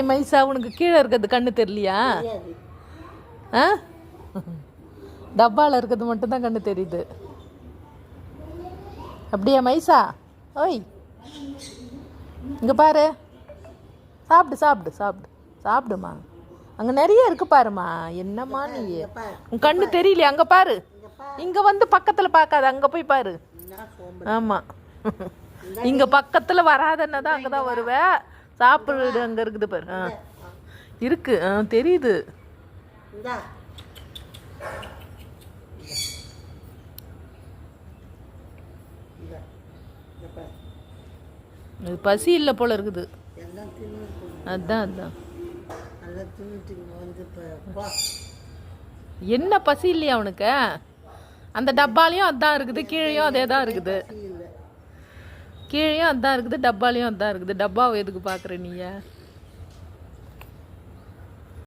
Mieza உனக்கு கீழே இருக்கிறது கண்ணு தெரியலையா? ஆ, டப்பாவில் இருக்கிறது மட்டும்தான் கண்ணு தெரியுது. அப்படியா மைசா? ஓய், இங்கே பாரு, சாப்பிடு சாப்பிடு சாப்பிடு சாப்பிடுமா. அங்கே நிறைய இருக்கு பாருமா. என்னம்மா நீ, உன் கண்ணு தெரியலையா? அங்கே பாரு, இங்கே வந்து பக்கத்தில் பார்க்காத, அங்கே போய் பாரு. ஆமாம், இங்கே பக்கத்தில் வராதன்னா தான் அங்கே தான் வருவேன். சாப்பிடு, அங்கே இருக்குது பாரு. ஆ இருக்கு, ஆ தெரியுது. அது பசி இல்லை போல இருக்குது. அதான் அதான். என்ன பசி இல்லையா அவனுக்கு? அந்த டப்பாலையும் அதான் இருக்குது, கீழேயும் அதே தான் இருக்குது. கீழேயும் அதான் இருக்குது, டப்பாலையும் அதான் இருக்குது. டப்பாவை எதுக்கு பார்க்குற நீ?